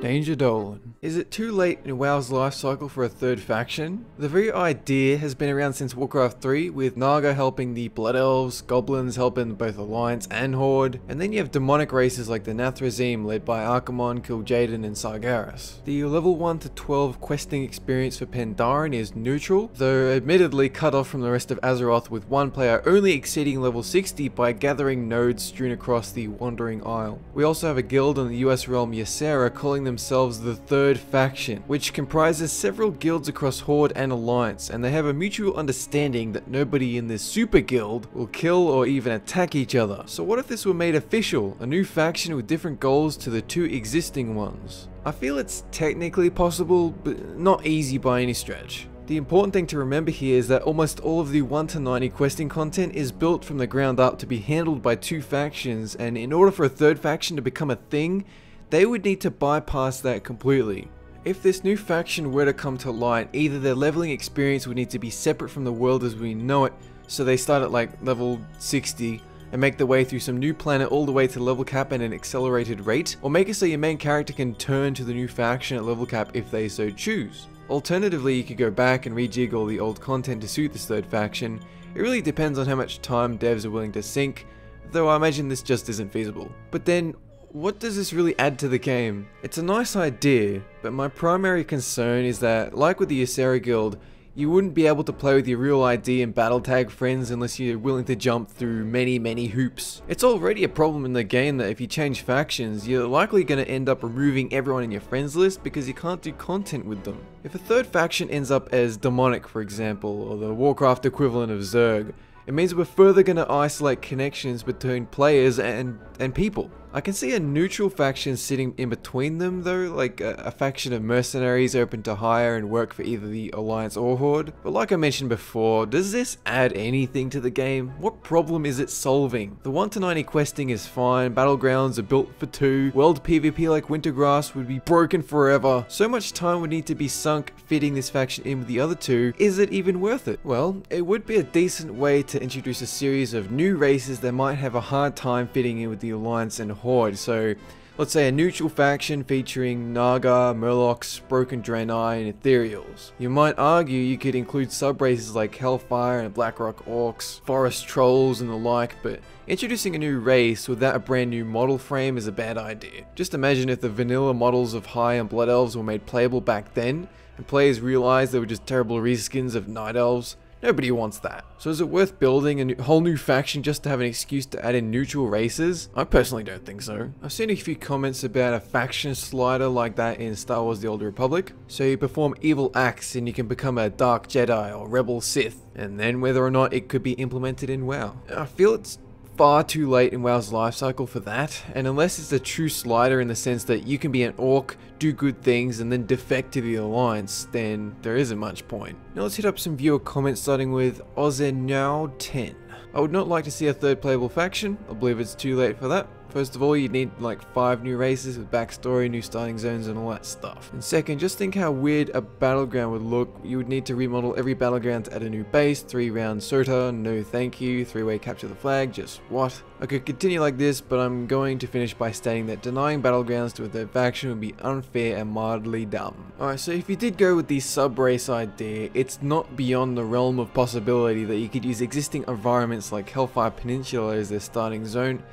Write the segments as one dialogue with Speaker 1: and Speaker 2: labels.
Speaker 1: Danger Dolan. Is it too late in WoW's life cycle for a third faction? The very idea has been around since Warcraft 3, with Naga helping the Blood Elves, Goblins helping both Alliance and Horde, and then you have demonic races like the Nathrezim led by Archimonde, Kil'jaeden and Sargeras. The level 1 to 12 questing experience for Pandaren is neutral, though admittedly cut off from the rest of Azeroth, with one player only exceeding level 60 by gathering nodes strewn across the Wandering Isle. We also have a guild in the US realm Ysera calling themselves the Third Faction, which comprises several guilds across Horde and Alliance, and they have a mutual understanding that nobody in this super guild will kill or even attack each other. So what if this were made official, a new faction with different goals to the two existing ones? I feel it's technically possible, but not easy by any stretch. The important thing to remember here is that almost all of the 1 to 90 questing content is built from the ground up to be handled by two factions, and in order for a third faction to become a thing, they would need to bypass that completely. If this new faction were to come to light, either their leveling experience would need to be separate from the world as we know it, so they start at like level 60 and make their way through some new planet all the way to level cap at an accelerated rate, or make it so your main character can turn to the new faction at level cap if they so choose. Alternatively, you could go back and rejig all the old content to suit this third faction. It really depends on how much time devs are willing to sink, though I imagine this just isn't feasible. But then, what does this really add to the game? It's a nice idea, but my primary concern is that, like with the Ysera guild, you wouldn't be able to play with your real ID and battle tag friends unless you're willing to jump through many hoops. It's already a problem in the game that if you change factions, you're likely going to end up removing everyone in your friends list because you can't do content with them. If a third faction ends up as Demonic, for example, or the Warcraft equivalent of Zerg, it means we're further going to isolate connections between players and people. I can see a neutral faction sitting in between them though, like a faction of mercenaries open to hire and work for either the Alliance or Horde. But like I mentioned before, does this add anything to the game? What problem is it solving? The 1 to 90 questing is fine, battlegrounds are built for 2, world PvP like Wintergrass would be broken forever, so much time would need to be sunk fitting this faction in with the other two. Is it even worth it? Well, it would be a decent way to introduce a series of new races that might have a hard time fitting in with the Alliance and Horde. So let's say a neutral faction featuring Naga, Murlocs, Broken Draenei and Ethereals. You might argue you could include sub-races like Hellfire and Blackrock Orcs, Forest Trolls and the like, but introducing a new race without a brand new model frame is a bad idea. Just imagine if the vanilla models of High and Blood Elves were made playable back then, and players realized they were just terrible reskins of Night Elves. Nobody wants that. So is it worth building a whole new faction just to have an excuse to add in neutral races? I personally don't think so. I've seen a few comments about a faction slider like that in Star Wars The Old Republic. So you perform evil acts and you can become a Dark Jedi or Rebel Sith, and then whether or not it could be implemented in WoW. I feel it's far too late in WoW's lifecycle for that, and unless it's a true slider in the sense that you can be an orc, do good things, and then defect to the Alliance, then there isn't much point. Now let's hit up some viewer comments, starting with Ozenau10. I would not like to see a third playable faction. I believe it's too late for that. First of all, you'd need like 5 new races with backstory, new starting zones and all that stuff. And second, just think how weird a battleground would look. You would need to remodel every battleground to add a new base, 3-round SOTA, no thank you, 3-way capture the flag, just what? I could continue like this, but I'm going to finish by stating that denying battlegrounds to a third faction would be unfair and mildly dumb. Alright, so if you did go with the sub-race idea, it's not beyond the realm of possibility that you could use existing environments like Hellfire Peninsula as their starting zone,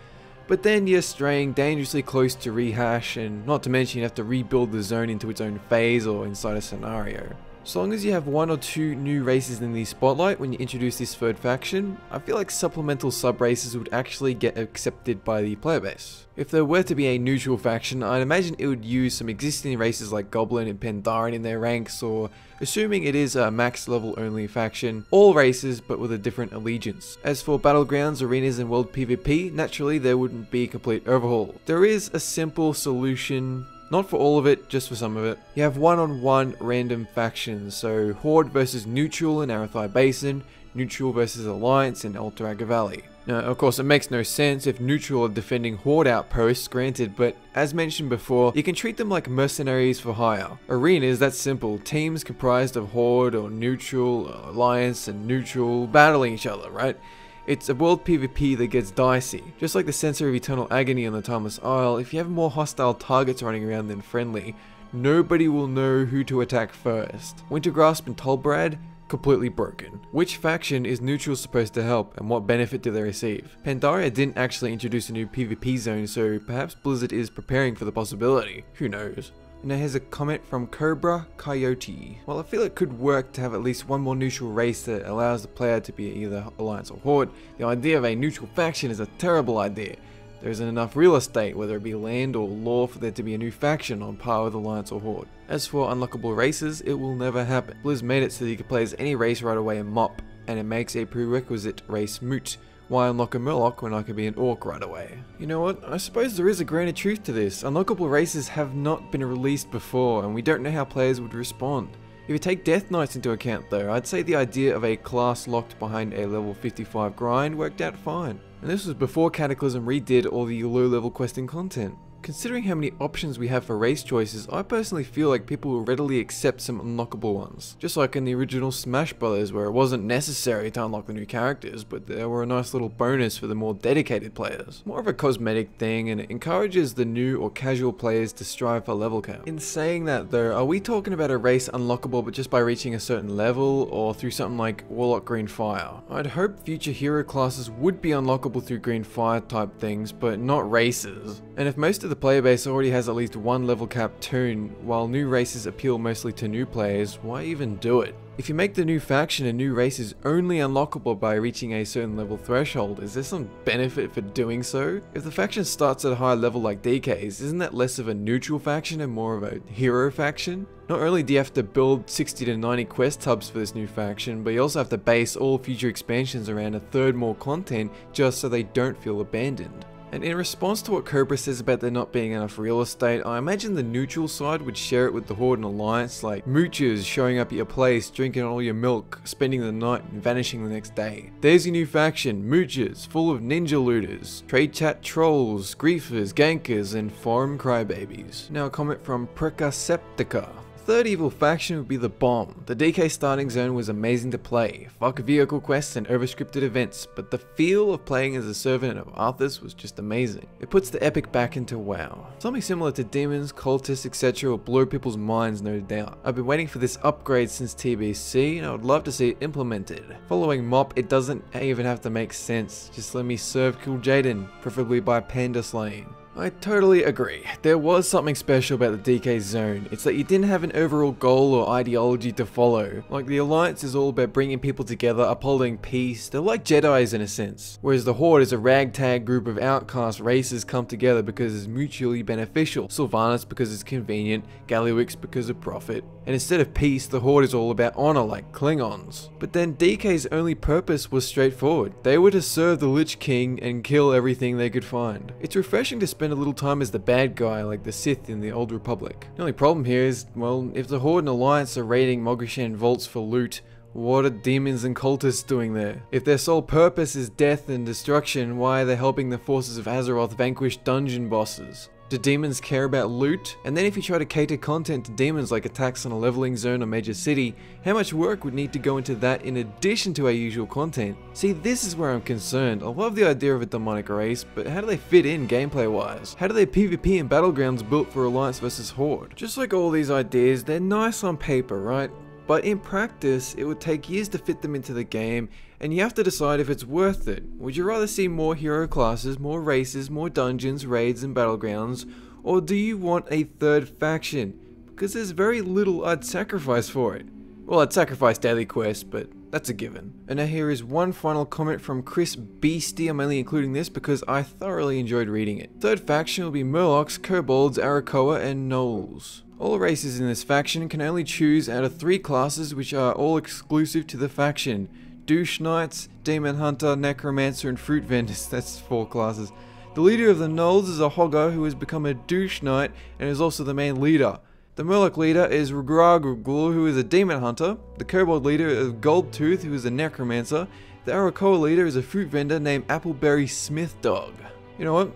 Speaker 1: but then you're straying dangerously close to rehash, and not to mention you have to rebuild the zone into its own phase or inside a scenario. So long as you have 1 or 2 new races in the spotlight when you introduce this third faction, I feel like supplemental sub-races would actually get accepted by the player base. If there were to be a neutral faction, I'd imagine it would use some existing races like Goblin and Pandaren in their ranks, or assuming it is a max level only faction, all races but with a different allegiance. As for battlegrounds, arenas and world PvP, naturally there wouldn't be a complete overhaul. There is a simple solution. Not for all of it, just for some of it. You have one-on-one random factions, so Horde versus Neutral in Arathai Basin, Neutral versus Alliance in Alteraga Valley. Now, of course, it makes no sense if Neutral are defending Horde outposts, granted, but as mentioned before, you can treat them like mercenaries for hire. Arenas, that's simple. Teams comprised of Horde or Neutral, Alliance and Neutral battling each other, right? It's a world PvP that gets dicey. Just like the Sensor of Eternal Agony on the Timeless Isle, if you have more hostile targets running around than friendly, nobody will know who to attack first. Wintergrasp and Tolbrad, completely broken. Which faction is neutral supposed to help, and what benefit do they receive? Pandaria didn't actually introduce a new PvP zone, so perhaps Blizzard is preparing for the possibility. Who knows? Now here's a comment from Cobra Coyote. While I feel it could work to have at least one more neutral race that allows the player to be either Alliance or Horde, the idea of a neutral faction is a terrible idea. There isn't enough real estate, whether it be land or lore, for there to be a new faction on par with Alliance or Horde. As for unlockable races, it will never happen. Blizz made it so that you can play as any race right away in MoP, and it makes a prerequisite race moot. Why unlock a Murloc when I can be an Orc right away? You know what, I suppose there is a grain of truth to this. Unlockable races have not been released before, and we don't know how players would respond. If you take Death Knights into account though, I'd say the idea of a class locked behind a level 55 grind worked out fine. And this was before Cataclysm redid all the low level questing content. Considering how many options we have for race choices, I personally feel like people will readily accept some unlockable ones. Just like in the original Smash Brothers, where it wasn't necessary to unlock the new characters, but they were a nice little bonus for the more dedicated players. More of a cosmetic thing, and it encourages the new or casual players to strive for level count. In saying that though, are we talking about a race unlockable but just by reaching a certain level, or through something like Warlock Green Fire? I'd hope future hero classes would be unlockable through Green Fire type things, but not races. And if most of the player base already has at least one level cap toon, while new races appeal mostly to new players, why even do it? If you make the new faction and new race is only unlockable by reaching a certain level threshold, is there some benefit for doing so? If the faction starts at a high level like DK's, isn't that less of a neutral faction and more of a hero faction? Not only do you have to build 60 to 90 quest hubs for this new faction, but you also have to base all future expansions around a third more content just so they don't feel abandoned. And in response to what Cobra says about there not being enough real estate, I imagine the neutral side would share it with the Horde and Alliance, like moochers showing up at your place, drinking all your milk, spending the night and vanishing the next day. There's your new faction, moochers, full of ninja looters, trade chat trolls, griefers, gankers, and forum crybabies. Now a comment from Precaceptica. Third evil faction would be the Bomb. The DK starting zone was amazing to play. Fuck vehicle quests and overscripted events, but the feel of playing as a servant of Arthas was just amazing. It puts the epic back into WoW. Something similar to demons, cultists, etc. will blow people's minds, no doubt. I've been waiting for this upgrade since TBC, and I would love to see it implemented. Following MoP, it doesn't even have to make sense. Just let me serve Kil'jaeden, preferably by panda slaying. I totally agree. There was something special about the DK zone. It's that you didn't have an overall goal or ideology to follow. Like the Alliance is all about bringing people together, upholding peace. They're like Jedis in a sense. Whereas the Horde is a ragtag group of outcast races come together because it's mutually beneficial. Sylvanas because it's convenient, Gallywix because of profit. And instead of peace, the Horde is all about honor like Klingons. But then DK's only purpose was straightforward. They were to serve the Lich King and kill everything they could find. It's refreshing to spend a little time as the bad guy like the Sith in the Old Republic. The only problem here is, well, if the Horde and Alliance are raiding Mogashan vaults for loot, what are demons and cultists doing there? If their sole purpose is death and destruction, why are they helping the forces of Azeroth vanquish dungeon bosses? Do demons care about loot? And then if you try to cater content to demons like attacks on a leveling zone or major city, how much work would need to go into that in addition to our usual content? See, this is where I'm concerned. I love the idea of a demonic race, but how do they fit in gameplay wise? How do they PvP in battlegrounds built for Alliance versus Horde? Just like all these ideas, they're nice on paper, right? But in practice, it would take years to fit them into the game, and you have to decide if it's worth it. Would you rather see more hero classes, more races, more dungeons, raids, and battlegrounds, or do you want a third faction? Because there's very little I'd sacrifice for it. Well, I'd sacrifice daily quests, but that's a given. And now here is one final comment from Chris Beastie. I'm only including this because I thoroughly enjoyed reading it. Third faction will be Murlocs, Kobolds, Arakoa, and Gnolls. All races in this faction can only choose out of 3 classes which are all exclusive to the faction. Douche Knights, Demon Hunter, Necromancer, and Fruit Vendors. That's 4 classes. The leader of the Gnolls is a Hogger who has become a Douche Knight and is also the main leader. The Murloc leader is Rugragul, who is a Demon Hunter. The Kobold leader is Goldtooth, who is a Necromancer. The Arakoa leader is a Fruit Vendor named Appleberry Smith Dog. You know what?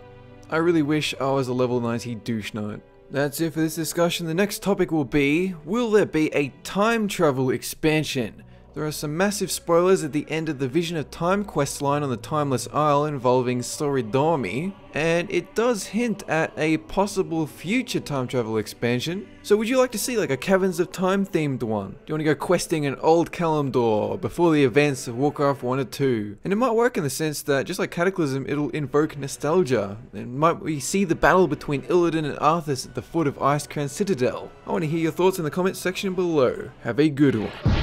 Speaker 1: I really wish I was a level 90 Douche Knight. That's it for this discussion. The next topic will be, will there be a time travel expansion? There are some massive spoilers at the end of the Vision of Time questline on the Timeless Isle involving Soridormi, and it does hint at a possible future time travel expansion. So would you like to see like a Caverns of Time themed one? Do you want to go questing in Old Kalimdor before the events of Warcraft 1 or 2? And it might work in the sense that, just like Cataclysm, it'll invoke nostalgia. And might we see the battle between Illidan and Arthas at the foot of Icecrown Citadel? I want to hear your thoughts in the comments section below. Have a good one.